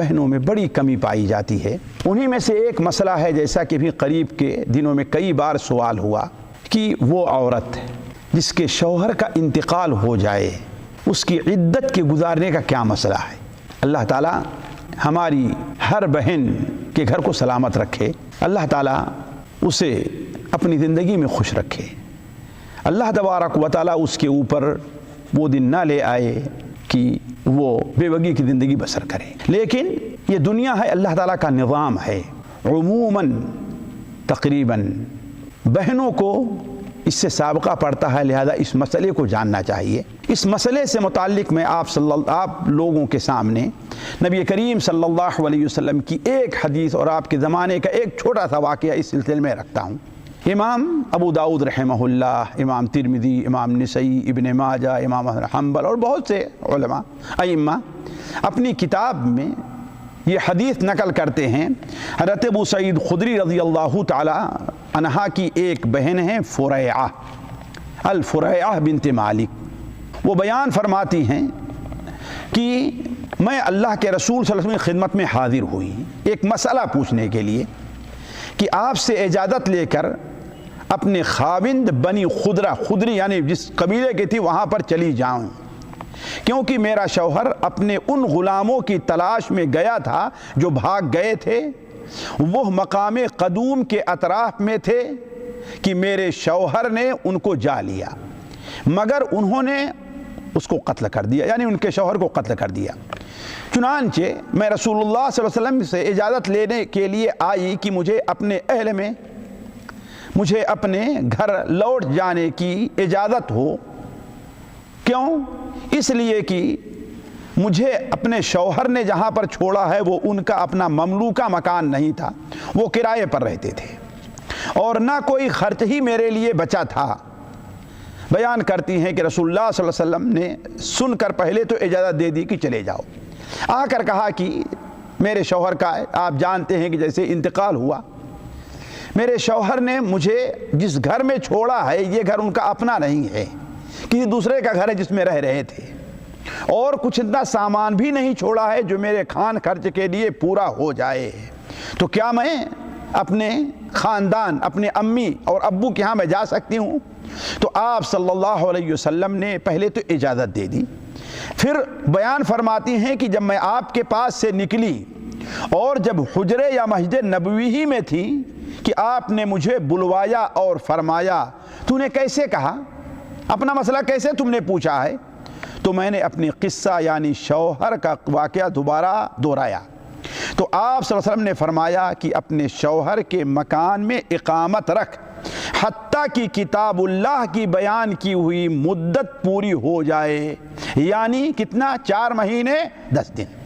بہنوں میں بڑی کمی پائی جاتی ہے۔ انہی میں سے ایک مسئلہ ہے، جیسا کہ بھی قریب کے دنوں میں کئی بار سوال ہوا کہ وہ عورت جس کے شوہر کا انتقال ہو جائے اس کی عدت کے گزارنے کا کیا مسئلہ ہے۔ اللہ تعالیٰ ہماری ہر بہن کے گھر کو سلامت رکھے، اللہ تعالیٰ اسے اپنی زندگی میں خوش رکھے، اللہ تبارک و تعالیٰ اس کے اوپر وہ دن نہ لے آئے کہ وہ بے وگی کی زندگی بسر کرے۔ لیکن یہ دنیا ہے، اللہ تعالیٰ کا نظام ہے، عموماً تقریباً بہنوں کو اس سے سابقہ پڑتا ہے، لہذا اس مسئلے کو جاننا چاہیے۔ اس مسئلے سے متعلق میں آپ لوگوں کے سامنے نبی کریم صلی اللہ علیہ وسلم کی ایک حدیث اور آپ کے زمانے کا ایک چھوٹا سا واقعہ اس سلسلے میں رکھتا ہوں۔ امام ابو داؤد رحمہ اللہ، امام ترمذی، امام نسائی، ابن ماجہ، امام حنبل اور بہت سے علماء ائمہ اپنی کتاب میں یہ حدیث نقل کرتے ہیں۔ حضرت ابو سعید خدری رضی اللہ تعالی عنہا کی ایک بہن ہے فریعہ، الفریعہ بنت مالک، وہ بیان فرماتی ہیں کہ میں اللہ کے رسول صلی اللہ علیہ وسلم کی خدمت میں حاضر ہوئی ایک مسئلہ پوچھنے کے لیے کہ آپ سے اجازت لے کر اپنے خاوند بنی خدری یعنی جس قبیلے کی تھی وہاں پر چلی جاؤں، کیونکہ میرا شوہر اپنے ان غلاموں کی تلاش میں گیا تھا جو بھاگ گئے تھے، وہ مقام قدوم کے اطراف میں تھے کہ میرے شوہر نے ان کو جا لیا، مگر انہوں نے اس کو قتل کر دیا، یعنی ان کے شوہر کو قتل کر دیا۔ چنانچہ میں رسول اللہ صلی اللہ علیہ وسلم سے اجازت لینے کے لیے آئی کہ مجھے اپنے اہل میں مجھے اپنے گھر لوٹ جانے کی اجازت ہو۔ کیوں؟ اس لیے کہ مجھے اپنے شوہر نے جہاں پر چھوڑا ہے وہ ان کا اپنا مملوکہ مکان نہیں تھا، وہ کرائے پر رہتے تھے اور نہ کوئی خرچ ہی میرے لیے بچا تھا۔ بیان کرتی ہیں کہ رسول اللہ صلی اللہ علیہ وسلم نے سن کر پہلے تو اجازت دے دی کہ چلے جاؤ، آ کر کہا کہ میرے شوہر کا آپ جانتے ہیں کہ جیسے انتقال ہوا، میرے شوہر نے مجھے جس گھر میں چھوڑا ہے یہ گھر ان کا اپنا نہیں ہے، کسی دوسرے کا گھر ہے جس میں رہ رہے تھے، اور کچھ اتنا سامان بھی نہیں چھوڑا ہے جو میرے کھان خرچ کے لیے پورا ہو جائے، تو کیا میں اپنے خاندان اپنے امی اور ابو کے ہاں میں جا سکتی ہوں؟ تو آپ صلی اللہ علیہ وسلم نے پہلے تو اجازت دے دی، پھر بیان فرماتی ہیں کہ جب میں آپ کے پاس سے نکلی اور جب حجرے یا مسجد نبوی ہی میں تھی کہ آپ نے مجھے بلوایا اور فرمایا تو نے کیسے کہا، اپنا مسئلہ کیسے تم نے پوچھا ہے؟ تو میں نے اپنی قصہ یعنی شوہر کا واقعہ دوبارہ دہرایا، تو آپ صلی اللہ علیہ وسلم نے فرمایا کہ اپنے شوہر کے مکان میں اقامت رکھ حتیٰ کہ کتاب اللہ کی بیان کی ہوئی مدت پوری ہو جائے، یعنی کتنا؟ 4 مہینے 10 دن۔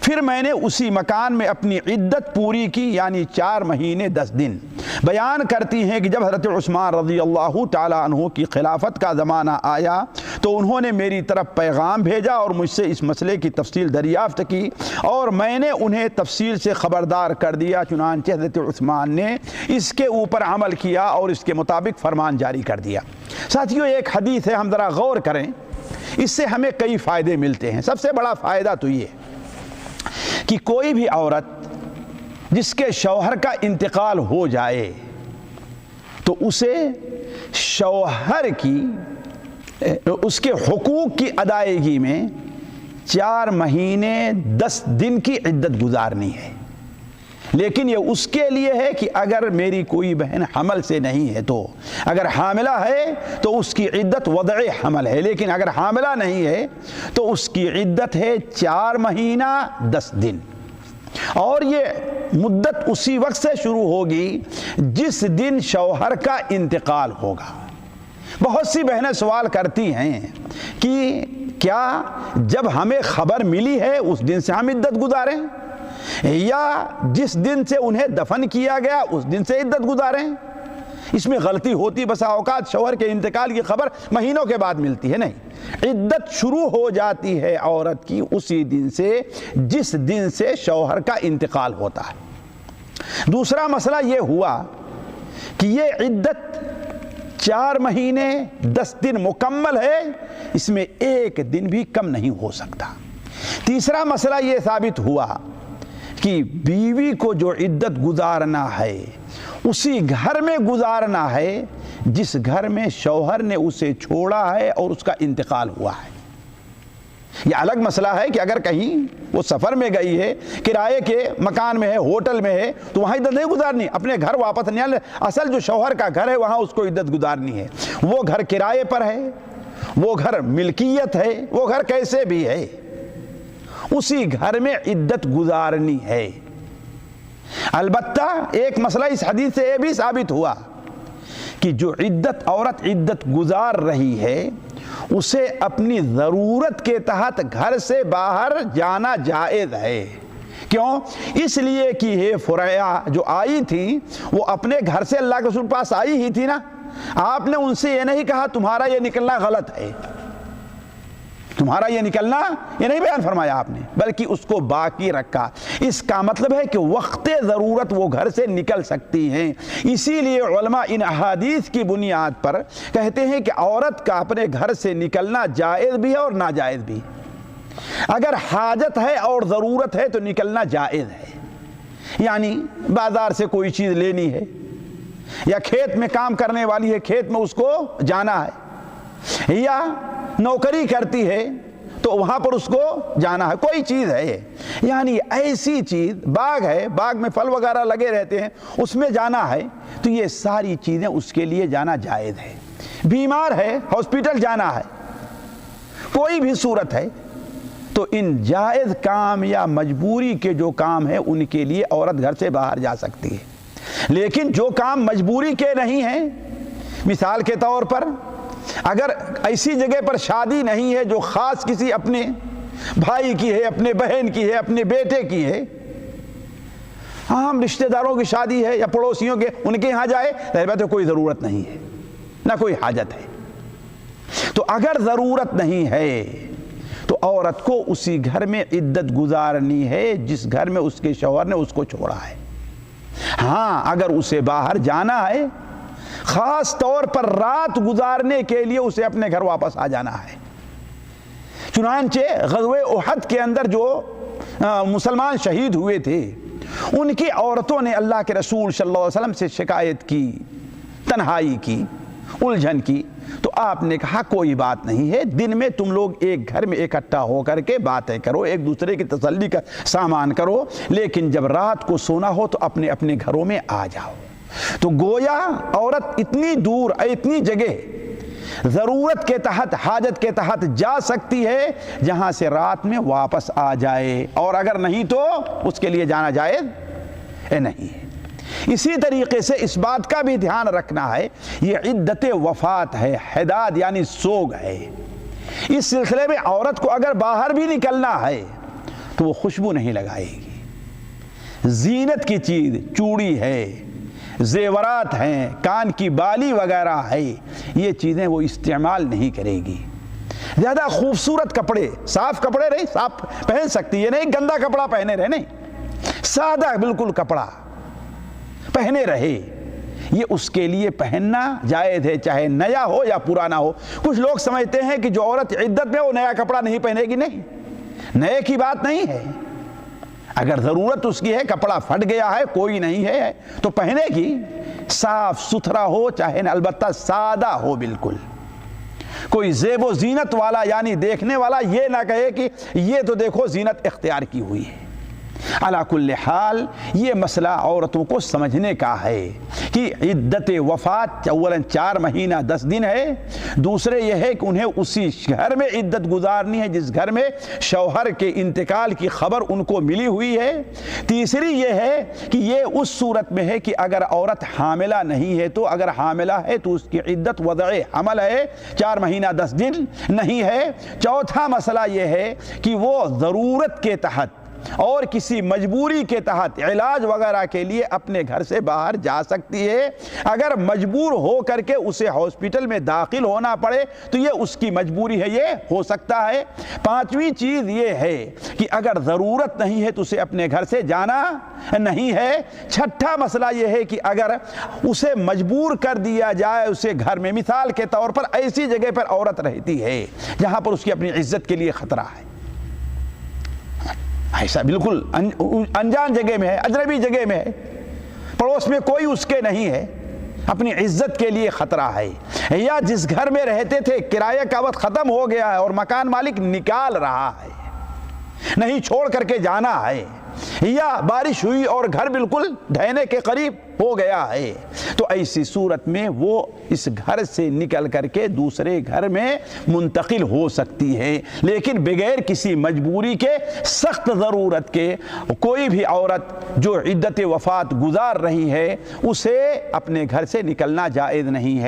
پھر میں نے اسی مکان میں اپنی عدت پوری کی، یعنی 4 مہینے 10 دن۔ بیان کرتی ہیں کہ جب حضرت عثمان رضی اللہ تعالیٰ عنہ کی خلافت کا زمانہ آیا تو انہوں نے میری طرف پیغام بھیجا اور مجھ سے اس مسئلے کی تفصیل دریافت کی اور میں نے انہیں تفصیل سے خبردار کر دیا، چنانچہ حضرت عثمان نے اس کے اوپر عمل کیا اور اس کے مطابق فرمان جاری کر دیا۔ ساتھیو، ایک حدیث ہے، ہم ذرا غور کریں، اس سے ہمیں کئی فائدے ملتے ہیں۔ سب سے بڑا فائدہ تو یہ کہ کوئی بھی عورت جس کے شوہر کا انتقال ہو جائے تو اسے شوہر کی اس کے حقوق کی ادائیگی میں 4 مہینے 10 دن کی عدت گزارنی ہے، لیکن یہ اس کے لیے ہے کہ اگر میری کوئی بہن حمل سے نہیں ہے تو اگر حاملہ ہے تو اس کی عدت وضع حمل ہے، لیکن اگر حاملہ نہیں ہے تو اس کی عدت ہے 4 مہینہ 10 دن، اور یہ مدت اسی وقت سے شروع ہوگی جس دن شوہر کا انتقال ہوگا۔ بہت سی بہنیں سوال کرتی ہیں کہ کیا جب ہمیں خبر ملی ہے اس دن سے ہم عدت گزاریں یا جس دن سے انہیں دفن کیا گیا اس دن سے عدت گزاریں؟ اس میں غلطی ہوتی، بسا اوقات شوہر کے انتقال کی خبر مہینوں کے بعد ملتی ہے، نہیں، عدت شروع ہو جاتی ہے عورت کی اسی دن سے جس دن سے شوہر کا انتقال ہوتا ہے۔ دوسرا مسئلہ یہ ہوا کہ یہ عدت 4 مہینے 10 دن مکمل ہے، اس میں 1 دن بھی کم نہیں ہو سکتا۔ تیسرا مسئلہ یہ ثابت ہوا کہ بیوی کو جو عدت گزارنا ہے اسی گھر میں گزارنا ہے جس گھر میں شوہر نے اسے چھوڑا ہے اور اس کا انتقال ہوا ہے۔ یہ الگ مسئلہ ہے کہ اگر کہیں وہ سفر میں گئی ہے، کرائے کے مکان میں ہے، ہوٹل میں ہے، تو وہاں عدت نہیں گزارنی، اپنے گھر واپس نہیں آنا۔ اصل جو شوہر کا گھر ہے وہاں اس کو عدت گزارنی ہے۔ وہ گھر کرائے پر ہے، وہ گھر ملکیت ہے، وہ گھر کیسے بھی ہے، اسی گھر میں عدت گزارنی ہے۔ البتہ ایک مسئلہ اس حدیث سے یہ بھی ثابت ہوا کہ جو عورت عدت گزار رہی ہے اسے اپنی ضرورت کے تحت گھر سے باہر جانا جائز ہے۔ کیوں؟ اس لیے کہ یہ فریا جو آئی تھی وہ اپنے گھر سے اللہ کے رسول پاس آئی ہی تھی نا۔ آپ نے ان سے یہ نہیں کہا تمہارا یہ نکلنا غلط ہے، تمہارا یہ نکلنا، یہ نہیں بیان فرمایا آپ نے، بلکہ اس کو باقی رکھا۔ اس کا مطلب ہے کہ وقت ضرورت وہ گھر سے نکل سکتی ہیں۔ اسی لیے علماء ان احادیث کی بنیاد پر کہتے ہیں کہ عورت کا اپنے گھر سے نکلنا جائز بھی ہے اور ناجائز بھی۔ اگر حاجت ہے اور ضرورت ہے تو نکلنا جائز ہے، یعنی بازار سے کوئی چیز لینی ہے یا کھیت میں کام کرنے والی ہے، کھیت میں اس کو جانا ہے، یا نوکری کرتی ہے تو وہاں پر اس کو جانا ہے، کوئی چیز ہے، یعنی ایسی چیز، باغ ہے، باغ میں پھل وغیرہ لگے رہتے ہیں، اس میں جانا ہے، تو یہ ساری چیزیں اس کے لیے جانا جائز ہے۔ بیمار ہے، ہاسپٹل جانا ہے، کوئی بھی صورت ہے، تو ان جائز کام یا مجبوری کے جو کام ہیں ان کے لیے عورت گھر سے باہر جا سکتی ہے۔ لیکن جو کام مجبوری کے نہیں ہیں، مثال کے طور پر اگر ایسی جگہ پر شادی نہیں ہے جو خاص کسی اپنے بھائی کی ہے، اپنے بہن کی ہے، اپنے بیٹے کی ہے، عام رشتہ داروں کی شادی ہے یا پڑوسیوں کے، ان کے یہاں جائے، تو کوئی ضرورت نہیں ہے، نہ کوئی حاجت ہے۔ تو اگر ضرورت نہیں ہے تو عورت کو اسی گھر میں عدت گزارنی ہے جس گھر میں اس کے شوہر نے اس کو چھوڑا ہے۔ ہاں اگر اسے باہر جانا ہے، خاص طور پر رات گزارنے کے لیے اسے اپنے گھر واپس آ جانا ہے۔ چنانچہ غزوہ احد کے اندر جو مسلمان شہید ہوئے تھے ان کی عورتوں نے اللہ کے رسول صلی اللہ علیہ وسلم سے شکایت کی، تنہائی کی، الجھن کی، تو آپ نے کہا کوئی بات نہیں ہے، دن میں تم لوگ ایک گھر میں اکٹھا ہو کر کے باتیں کرو، ایک دوسرے کی تسلی کا سامان کرو، لیکن جب رات کو سونا ہو تو اپنے اپنے گھروں میں آ جاؤ۔ تو گویا عورت اتنی دور، اتنی جگہ ضرورت کے تحت، حاجت کے تحت جا سکتی ہے جہاں سے رات میں واپس آ جائے، اور اگر نہیں تو اس کے لیے جانا جائز نہیں ہے۔ اسی طریقے سے اس بات کا بھی دھیان رکھنا ہے، یہ عدت وفات ہے، حداد یعنی سوگ ہے، اس سلسلے میں عورت کو اگر باہر بھی نکلنا ہے تو وہ خوشبو نہیں لگائے گی، زینت کی چیز، چوڑی ہے، زیورات ہیں، کان کی بالی وغیرہ ہے، یہ چیزیں وہ استعمال نہیں کرے گی۔ زیادہ خوبصورت کپڑے، صاف کپڑے نہیں، صاف پہن سکتی ہے، نہیں گندا کپڑا پہنے رہے، نہیں، سادہ بالکل کپڑا پہنے رہے، یہ اس کے لیے پہننا جائز ہے، چاہے نیا ہو یا پرانا ہو۔ کچھ لوگ سمجھتے ہیں کہ جو عورت عدت میں وہ نیا کپڑا نہیں پہنے گی، نہیں، نئے کی بات نہیں ہے، اگر ضرورت اس کی ہے، کپڑا پھٹ گیا ہے، کوئی نہیں ہے تو پہنے گی، صاف ستھرا ہو، چاہے البتہ سادہ ہو بالکل، کوئی زیب و زینت والا یعنی دیکھنے والا یہ نہ کہے کہ یہ تو دیکھو زینت اختیار کی ہوئی ہے۔ علی کل حال یہ مسئلہ عورتوں کو سمجھنے کا ہے کہ عدت وفات اولاً 4 مہینہ 10 دن ہے، دوسرے یہ ہے کہ انہیں اسی گھر میں عدت گزارنی ہے جس گھر میں شوہر کے انتقال کی خبر ان کو ملی ہوئی ہے، تیسری یہ ہے کہ یہ اس صورت میں ہے کہ اگر عورت حاملہ نہیں ہے تو اگر حاملہ ہے تو اس کی عدت وضع حمل ہے، 4 مہینہ 10 دن نہیں ہے، چوتھا مسئلہ یہ ہے کہ وہ ضرورت کے تحت اور کسی مجبوری کے تحت علاج وغیرہ کے لیے اپنے گھر سے باہر جا سکتی ہے، اگر مجبور ہو کر کے اسے ہاسپٹل میں داخل ہونا پڑے تو یہ اس کی مجبوری ہے، یہ ہو سکتا ہے۔ پانچویں چیز یہ ہے کہ اگر ضرورت نہیں ہے تو اسے اپنے گھر سے جانا نہیں ہے۔ چھٹا مسئلہ یہ ہے کہ اگر اسے مجبور کر دیا جائے اسے گھر میں، مثال کے طور پر ایسی جگہ پر عورت رہتی ہے جہاں پر اس کی اپنی عزت کے لیے خطرہ ہے، ایسا بالکل انجان جگہ میں ہے، اجنبی جگہ میں ہے، پڑوس میں کوئی اس کے نہیں ہے، اپنی عزت کے لیے خطرہ ہے، یا جس گھر میں رہتے تھے کرایہ کا وقت ختم ہو گیا ہے اور مکان مالک نکال رہا ہے، نہیں چھوڑ کر کے جانا ہے، یا بارش ہوئی اور گھر بالکل ڈھہنے کے قریب ہو گیا ہے، تو ایسی صورت میں وہ اس گھر سے نکل کر کے دوسرے گھر میں منتقل ہو سکتی ہے، لیکن بغیر کسی مجبوری کے، سخت ضرورت کے، کوئی بھی عورت جو عدت وفات گزار رہی ہے اسے اپنے گھر سے نکلنا جائز نہیں ہے۔